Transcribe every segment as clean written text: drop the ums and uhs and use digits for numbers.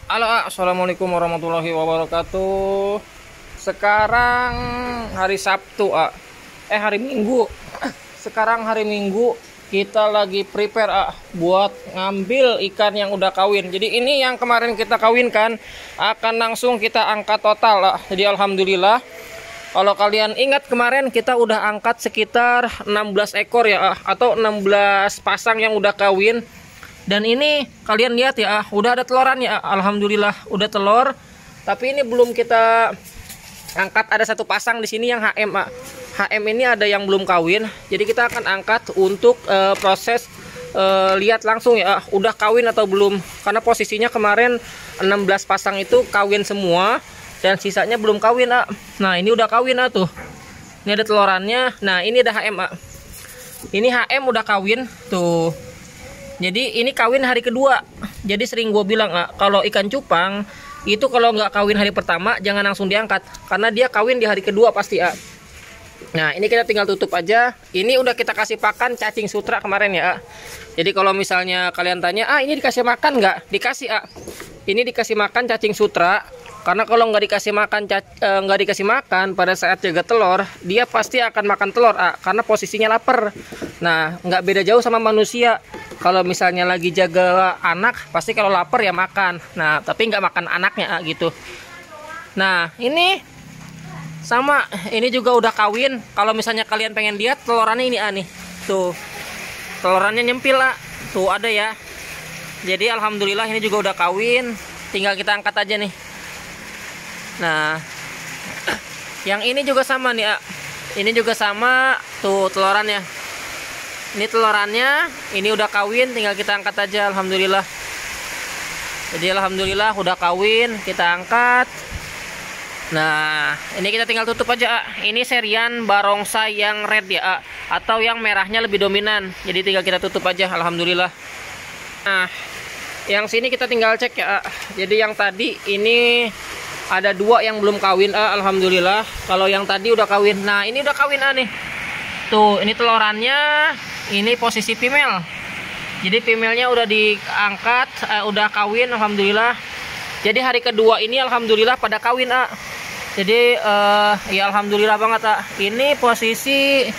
Halo, assalamualaikum warahmatullahi wabarakatuh. Sekarang hari Sabtu, hari Minggu. Sekarang hari Minggu kita lagi prepare buat ngambil ikan yang udah kawin. Jadi ini yang kemarin kita kawinkan akan langsung kita angkat total. Jadi alhamdulillah. Kalau kalian ingat kemarin kita udah angkat sekitar 16 ekor ya, atau 16 pasang yang udah kawin. Dan ini kalian lihat ya, udah ada telorannya. Alhamdulillah udah telur. Tapi ini belum kita angkat, ada satu pasang di sini yang HM. HM ini ada yang belum kawin. Jadi kita akan angkat untuk proses lihat langsung ya, udah kawin atau belum. Karena posisinya kemarin 16 pasang itu kawin semua dan sisanya belum kawin. Nah, ini udah kawin tuh. Ini ada telorannya. Nah, ini ada HM. Ini HM udah kawin tuh. Jadi ini kawin hari kedua. Jadi sering gue bilang kalau ikan cupang itu kalau nggak kawin hari pertama jangan langsung diangkat, karena dia kawin di hari kedua pasti. Nah, ini kita tinggal tutup aja. Ini udah kita kasih pakan cacing sutra kemarin ya. Jadi kalau misalnya kalian tanya, ini dikasih makan nggak? Dikasih. Ini dikasih makan cacing sutra. Karena kalau nggak dikasih makan pada saat jaga telur, dia pasti akan makan telur, karena posisinya lapar. Nah, nggak beda jauh sama manusia. Kalau misalnya lagi jaga anak, pasti kalau lapar ya makan. Nah, tapi nggak makan anaknya gitu. Nah, ini sama, ini juga udah kawin. Kalau misalnya kalian pengen lihat telorannya ini nih, tuh telorannya nyempil tuh ada ya. Jadi alhamdulillah ini juga udah kawin. Tinggal kita angkat aja nih. Nah, yang ini juga sama nih, ini juga sama tuh telorannya. Ini telorannya, ini udah kawin, tinggal kita angkat aja. Alhamdulillah. Jadi alhamdulillah udah kawin, kita angkat. Nah, ini kita tinggal tutup aja. Ini serian barongsai yang red ya, atau yang merahnya lebih dominan. Jadi tinggal kita tutup aja. Alhamdulillah. Nah, yang sini kita tinggal cek ya. Jadi yang tadi ini ada 2 yang belum kawin, alhamdulillah. Kalau yang tadi udah kawin. Nah, ini udah kawin nih. Tuh, ini telorannya, ini posisi female. Jadi female-nya udah diangkat, udah kawin, alhamdulillah. Jadi hari kedua ini alhamdulillah pada kawin, Jadi ya alhamdulillah banget, Ini posisi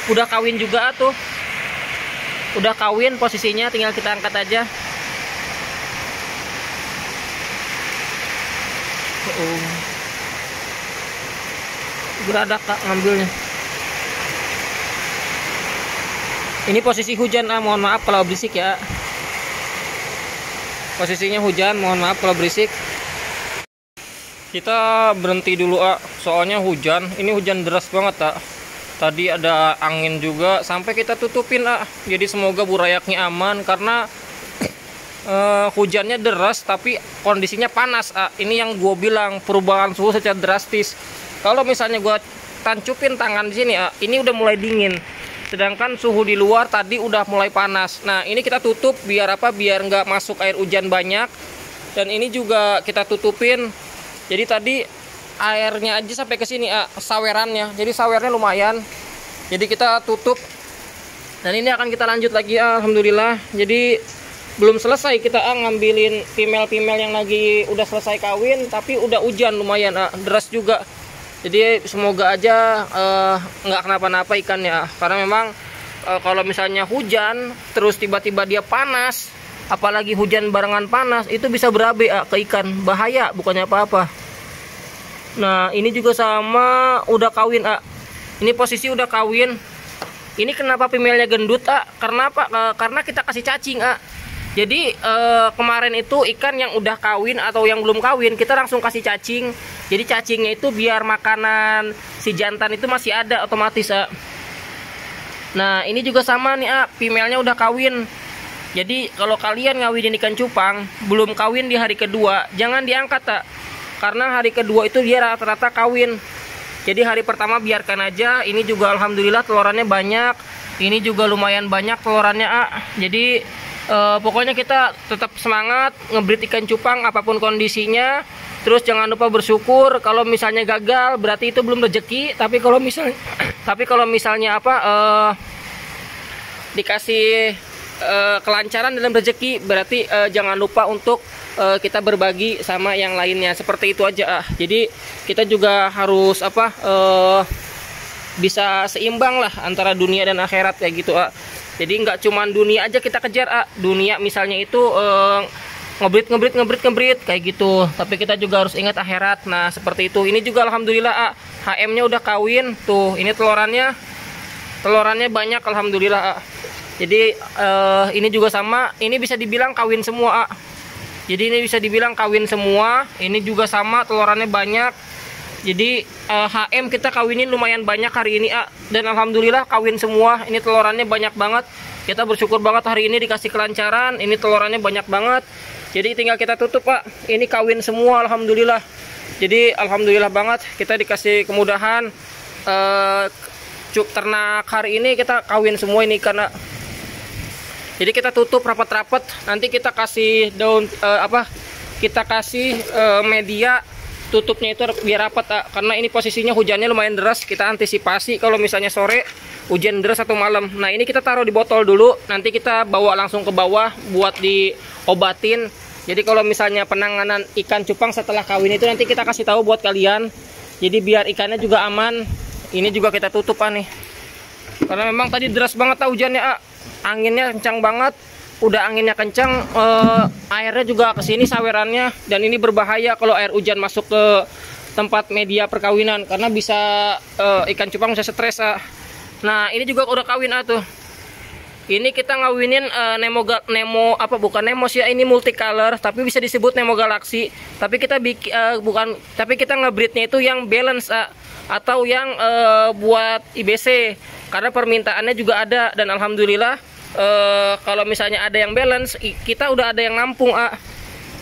udah kawin juga tuh. Udah kawin posisinya, tinggal kita angkat aja. Beradak ngambilnya. Ini posisi hujan, mohon maaf kalau berisik ya. Posisinya hujan, mohon maaf kalau berisik. Kita berhenti dulu, soalnya hujan. Ini hujan deras banget, Tadi ada angin juga, sampai kita tutupin, Jadi semoga burayaknya aman, karena hujannya deras tapi kondisinya panas. Ini yang gue bilang, perubahan suhu secara drastis. Kalau misalnya gue tancupin tangan di sini, ini udah mulai dingin. Sedangkan suhu di luar tadi udah mulai panas. Nah, ini kita tutup biar apa? Biar nggak masuk air hujan banyak. Dan ini juga kita tutupin. Jadi tadi airnya aja sampai ke sini, sawerannya. Jadi sawernya lumayan. Jadi kita tutup. Dan ini akan kita lanjut lagi, alhamdulillah. Jadi belum selesai kita ngambilin female-female yang lagi udah selesai kawin, tapi udah hujan lumayan, deras juga. Jadi semoga aja nggak kenapa-napa ikannya, karena memang kalau misalnya hujan terus tiba-tiba dia panas, apalagi hujan barengan panas, itu bisa berabe ke ikan, bahaya, bukannya apa-apa. Nah, ini juga sama, udah kawin, ini posisi udah kawin. Ini kenapa female-nya gendut, karena apa? Karena kita kasih cacing, Jadi kemarin itu ikan yang udah kawin atau yang belum kawin kita langsung kasih cacing. Jadi cacingnya itu biar makanan si jantan itu masih ada otomatis. Nah, ini juga sama nih, female-nya udah kawin. Jadi kalau kalian ngawinin ikan cupang belum kawin di hari kedua, jangan diangkat, karena hari kedua itu dia rata-rata kawin. Jadi hari pertama biarkan aja. Ini juga alhamdulillah telorannya banyak. Ini juga lumayan banyak telorannya, Jadi pokoknya kita tetap semangat ngebreed ikan cupang apapun kondisinya. Terus jangan lupa bersyukur. Kalau misalnya gagal berarti itu belum rezeki. Tapi kalau misalnya dikasih kelancaran dalam rezeki, berarti jangan lupa untuk kita berbagi sama yang lainnya. Seperti itu aja. Jadi kita juga harus bisa seimbang lah antara dunia dan akhirat kayak gitu. Jadi nggak cuman dunia aja kita kejar. Dunia misalnya itu ngebrit kayak gitu, tapi kita juga harus ingat akhirat. Nah seperti itu. Ini juga alhamdulillah HM-nya udah kawin tuh. Ini telorannya banyak alhamdulillah. Jadi ini juga sama, ini bisa dibilang kawin semua. Jadi ini bisa dibilang kawin semua. Ini juga sama, telorannya banyak. Jadi HM kita kawinin lumayan banyak hari ini, dan alhamdulillah kawin semua. Ini telorannya banyak banget. Kita bersyukur banget hari ini dikasih kelancaran. Ini telorannya banyak banget. Jadi tinggal kita tutup, Ini kawin semua alhamdulillah. Jadi alhamdulillah banget kita dikasih kemudahan. Ternak hari ini kita kawin semua ini karena. Jadi kita tutup rapat-rapat. Nanti kita kasih daun kita kasih media tutupnya itu biar rapat, karena ini posisinya hujannya lumayan deras. Kita antisipasi kalau misalnya sore hujan deras atau malam. Nah ini kita taruh di botol dulu, nanti kita bawa langsung ke bawah buat diobatin. Jadi kalau misalnya penanganan ikan cupang setelah kawin itu nanti kita kasih tahu buat kalian. Jadi biar ikannya juga aman. Ini juga kita tutup nih, karena memang tadi deras banget hujannya. Anginnya kencang banget. Udah anginnya kencang, airnya juga kesini sawerannya, dan ini berbahaya kalau air hujan masuk ke tempat media perkawinan, karena bisa ikan cupang bisa stres. Nah ini juga udah kawin tuh. Ini kita ngawinin bukan Nemo sih, ini multicolor, tapi bisa disebut Nemo Galaxy. Tapi kita tapi kita ngebreednya itu yang balance atau yang buat IBC, karena permintaannya juga ada, dan alhamdulillah. Kalau misalnya ada yang balance, kita udah ada yang nampung.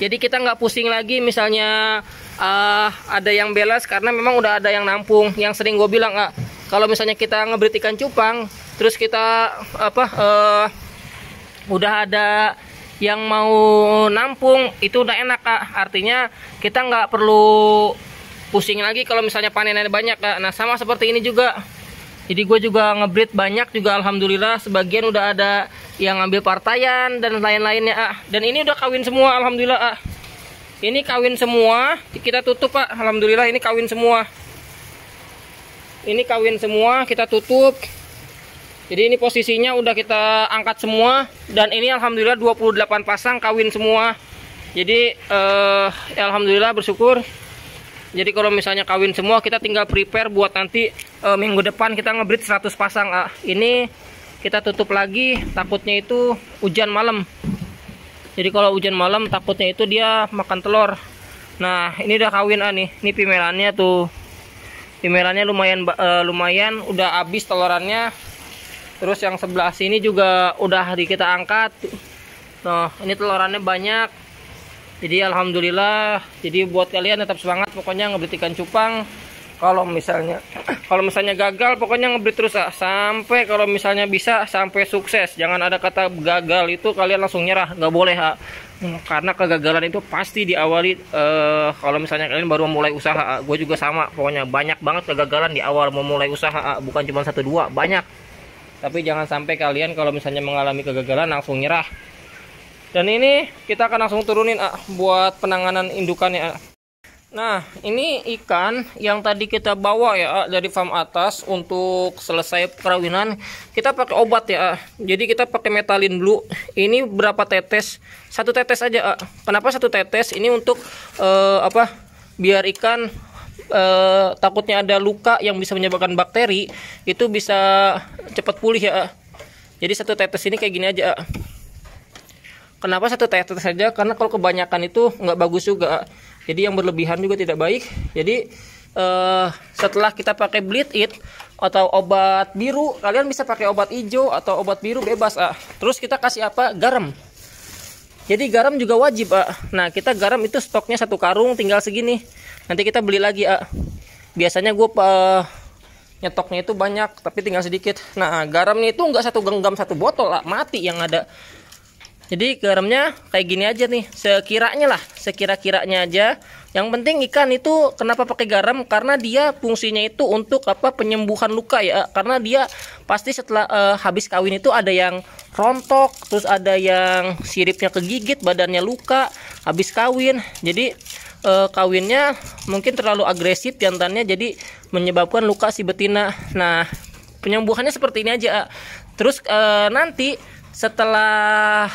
Jadi kita nggak pusing lagi misalnya ada yang balance, karena memang udah ada yang nampung. Yang sering gue bilang, kalau misalnya kita ngebreed ikan cupang terus kita udah ada yang mau nampung, itu udah enak, artinya kita nggak perlu pusing lagi kalau misalnya panennya banyak. Nah sama seperti ini juga. Jadi gue juga ngebreed banyak juga alhamdulillah. Sebagian udah ada yang ngambil partaian dan lain-lainnya. Dan ini udah kawin semua alhamdulillah. Ini kawin semua. Kita tutup alhamdulillah, ini kawin semua. Ini kawin semua, kita tutup. Jadi ini posisinya udah kita angkat semua. Dan ini alhamdulillah 28 pasang kawin semua. Jadi alhamdulillah bersyukur. Jadi kalau misalnya kawin semua, kita tinggal prepare buat nanti minggu depan kita ngebreed 100 pasang. Ini kita tutup lagi, takutnya itu hujan malam. Jadi kalau hujan malam takutnya itu dia makan telur. Nah ini udah kawin nih. Ini pimelannya tuh. Pimelannya lumayan udah habis telorannya. Terus yang sebelah sini juga udah kita angkat. Nah ini telorannya banyak. Jadi alhamdulillah. Jadi buat kalian tetap semangat pokoknya ngebreed ikan cupang. Kalau misalnya gagal pokoknya ngebreed terus sampai kalau misalnya bisa sampai sukses. Jangan ada kata gagal, itu kalian langsung nyerah, nggak boleh karena kegagalan itu pasti diawali kalau misalnya kalian baru mulai usaha. Gue juga sama, pokoknya banyak banget kegagalan di awal mau mulai usaha, bukan cuma 1-2, banyak. Tapi jangan sampai kalian kalau misalnya mengalami kegagalan langsung nyerah. Dan ini kita akan langsung turunin buat penanganan indukannya. Nah ini ikan yang tadi kita bawa ya dari farm atas untuk selesai perkawinan. Kita pakai obat ya. Jadi kita pakai Metalin Blue. Ini berapa tetes? 1 tetes aja. Kenapa 1 tetes? Ini untuk biar ikan takutnya ada luka yang bisa menyebabkan bakteri, itu bisa cepat pulih ya. Jadi 1 tetes ini kayak gini aja. Kenapa 1 tetes saja? Karena kalau kebanyakan itu nggak bagus juga. Jadi yang berlebihan juga tidak baik. Jadi setelah kita pakai bleed it atau obat biru, kalian bisa pakai obat hijau atau obat biru bebas. Terus kita kasih apa? Garam. Jadi garam juga wajib. Nah kita garam itu stoknya 1 karung tinggal segini. Nanti kita beli lagi. Biasanya gue nyetoknya itu banyak tapi tinggal sedikit. Nah garamnya itu nggak 1 genggam 1 botol, mati yang ada. Jadi garamnya kayak gini aja nih, sekiranya lah, sekira-kiranya aja. Yang penting ikan itu kenapa pakai garam? Karena dia fungsinya itu untuk apa? Penyembuhan luka ya. Karena dia pasti setelah habis kawin itu ada yang rontok, terus ada yang siripnya kegigit, badannya luka habis kawin. Jadi kawinnya mungkin terlalu agresif jantannya, jadi menyebabkan luka si betina. Nah, penyembuhannya seperti ini aja. Terus nanti setelah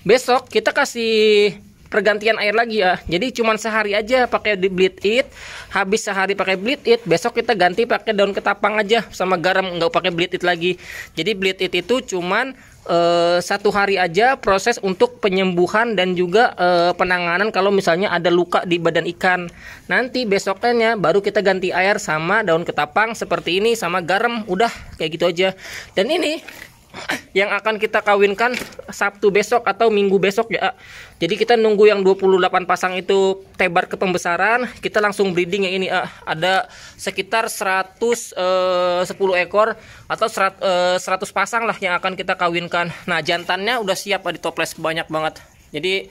besok kita kasih pergantian air lagi ya. Jadi cuman sehari aja pakai di bleed it. Habis sehari pakai bleed it, besok kita ganti pakai daun ketapang aja sama garam, nggak pakai bleed it lagi. Jadi bleed it itu cuman 1 hari aja proses untuk penyembuhan dan juga penanganan kalau misalnya ada luka di badan ikan. Nanti besoknya baru kita ganti air sama daun ketapang seperti ini sama garam. Udah kayak gitu aja. Dan ini yang akan kita kawinkan Sabtu besok atau Minggu besok ya. Jadi kita nunggu yang 28 pasang itu tebar ke pembesaran, kita langsung breeding yang ini. Ada sekitar 110 ekor atau 100 pasang lah yang akan kita kawinkan. Nah, jantannya udah siap di toples banyak banget. Jadi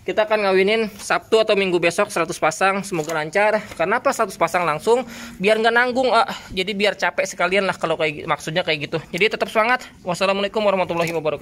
kita akan ngawinin Sabtu atau Minggu besok 100 pasang, semoga lancar. Kenapa 100 pasang langsung? Biar nggak nanggung, jadi biar capek sekalian lah kalau kayak maksudnya kayak gitu. Jadi tetap semangat. Wassalamualaikum warahmatullahi wabarakatuh.